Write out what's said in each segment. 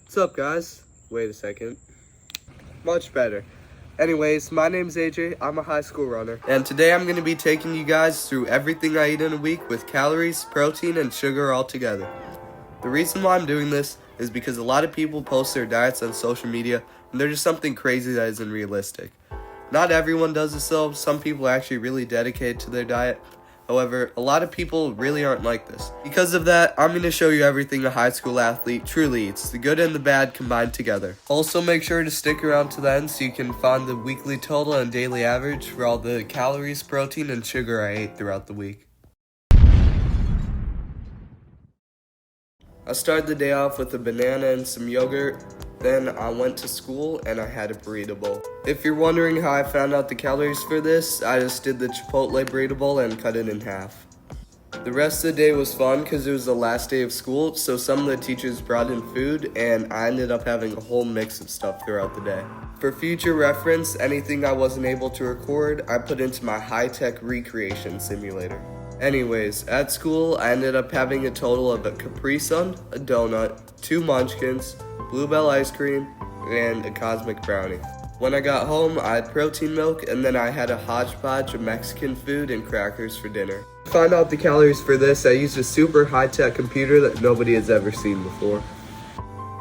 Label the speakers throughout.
Speaker 1: What's up, guys? Wait a second. Much better. Anyways, my name's AJ. I'm a high school runner. And today I'm going to be taking you guys through everything I eat in a week with calories, protein, and sugar all together. The reason why I'm doing this is because a lot of people post their diets on social media and they're just something crazy that isn't realistic. Not everyone does this though. Some people are actually really dedicated to their diet. However, a lot of people really aren't like this. Because of that, I'm going to show you everything a high school athlete truly eats, the good and the bad combined together. Also, make sure to stick around to the end so you can find the weekly total and daily average for all the calories, protein, and sugar I ate throughout the week. I started the day off with a banana and some yogurt. Then I went to school and I had a burrito bowl. If you're wondering how I found out the calories for this, I just did the Chipotle burrito bowl and cut it in half. The rest of the day was fun because it was the last day of school, so some of the teachers brought in food and I ended up having a whole mix of stuff throughout the day. For future reference, anything I wasn't able to record, I put into my high-tech recreation simulator. Anyways, at school, I ended up having a total of a Capri Sun, a donut, 2 Munchkins, Bluebell ice cream, and a Cosmic brownie. When I got home, I had protein milk, and then I had a hodgepodge of Mexican food and crackers for dinner. To find out the calories for this, I used a super high-tech computer that nobody has ever seen before.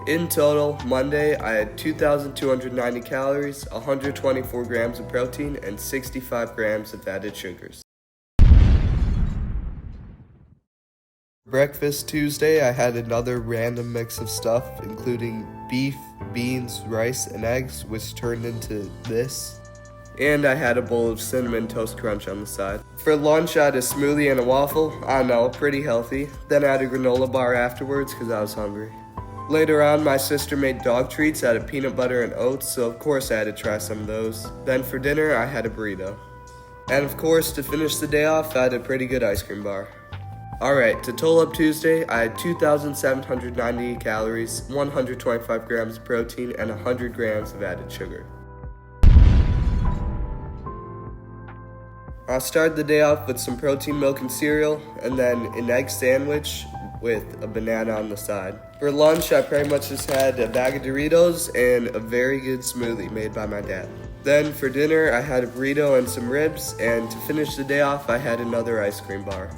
Speaker 1: In total, Monday, I had 2,290 calories, 124 grams of protein, and 65 grams of added sugars. Breakfast Tuesday, I had another random mix of stuff, including beef, beans, rice, and eggs, which turned into this. And I had a bowl of Cinnamon Toast Crunch on the side. For lunch, I had a smoothie and a waffle. I know, pretty healthy. Then I had a granola bar afterwards because I was hungry. Later on, my sister made dog treats out of peanut butter and oats, so of course I had to try some of those. Then for dinner, I had a burrito. And of course, to finish the day off, I had a pretty good ice cream bar. Alright, to total up Tuesday, I had 2,790 calories, 125 grams of protein, and 100 grams of added sugar. I started the day off with some protein milk and cereal, and then an egg sandwich with a banana on the side. For lunch, I pretty much just had a bag of Doritos and a very good smoothie made by my dad. Then for dinner, I had a burrito and some ribs, and to finish the day off, I had another ice cream bar.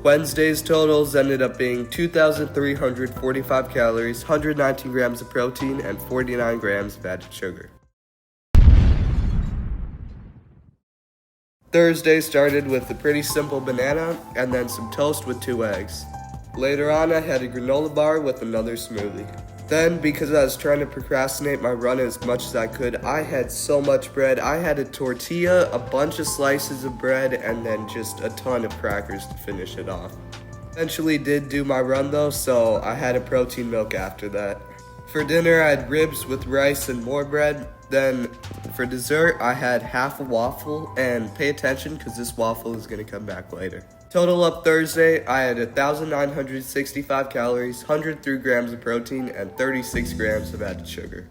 Speaker 1: Wednesday's totals ended up being 2,345 calories, 119 grams of protein, and 49 grams of added sugar. Thursday started with a pretty simple banana and then some toast with 2 eggs. Later on, I had a granola bar with another smoothie. Then, because I was trying to procrastinate my run as much as I could, I had so much bread. I had a tortilla, a bunch of slices of bread, and then just a ton of crackers to finish it off. Eventually did do my run though, so I had a protein milk after that. For dinner, I had ribs with rice and more bread. Then for dessert, I had half a waffle, and pay attention because this waffle is going to come back later. Total up Thursday, I had 1,965 calories, 103 grams of protein, and 36 grams of added sugar.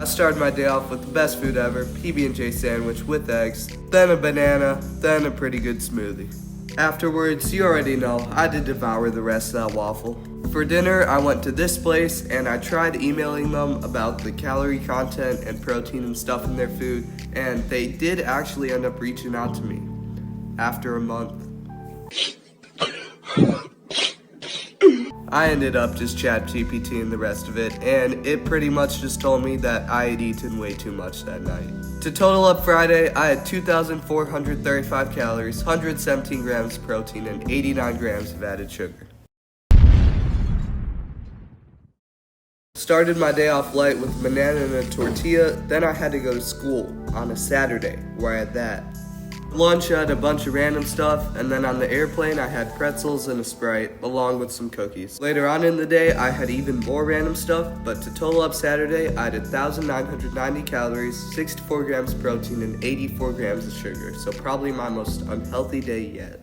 Speaker 1: I started my day off with the best food ever, PB&J sandwich with eggs, then a banana, then a pretty good smoothie. Afterwards, you already know, I did devour the rest of that waffle. For dinner, I went to this place and I tried emailing them about the calorie content and protein and stuff in their food, and they did actually end up reaching out to me after a month. I ended up just ChatGPTing the rest of it, and it pretty much just told me that I had eaten way too much that night. To total up Friday, I had 2,435 calories, 117 grams of protein, and 89 grams of added sugar. Started my day off light with a banana and a tortilla, then I had to go to school on a Saturday, where I had that. Lunch, I had a bunch of random stuff, and then on the airplane I had pretzels and a Sprite, along with some cookies. Later on in the day, I had even more random stuff, but to total up Saturday, I had 1,990 calories, 64 grams of protein, and 84 grams of sugar, so probably my most unhealthy day yet.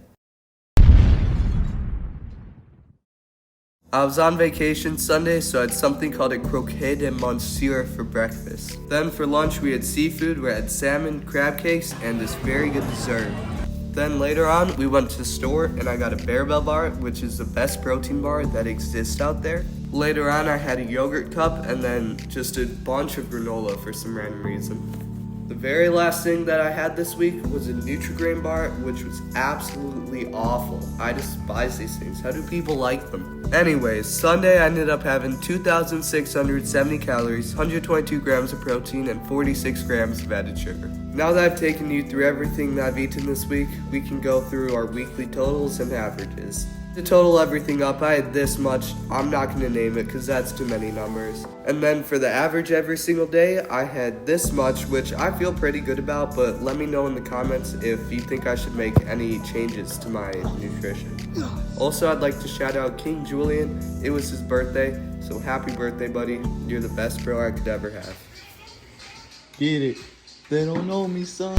Speaker 1: I was on vacation Sunday, so I had something called a croquet de monsieur for breakfast. Then for lunch, we had seafood where I had salmon, crab cakes, and this very good dessert. Then later on, we went to the store and I got a Bearbell bar, which is the best protein bar that exists out there. Later on, I had a yogurt cup and then just a bunch of granola for some random reason. The very last thing that I had this week was a Nutri-Grain bar, which was absolutely awful. I despise these things. How do people like them? Anyways, Sunday I ended up having 2,670 calories, 122 grams of protein, and 46 grams of added sugar. Now that I've taken you through everything that I've eaten this week, we can go through our weekly totals and averages. To total everything up, I had this much. I'm not going to name it because that's too many numbers. And then for the average every single day, I had this much, which I feel pretty good about, but let me know in the comments if you think I should make any changes to my nutrition. Also, I'd like to shout out King Julian. It was his birthday, so happy birthday, buddy. You're the best bro I could ever have.
Speaker 2: Get it. They don't know me, son.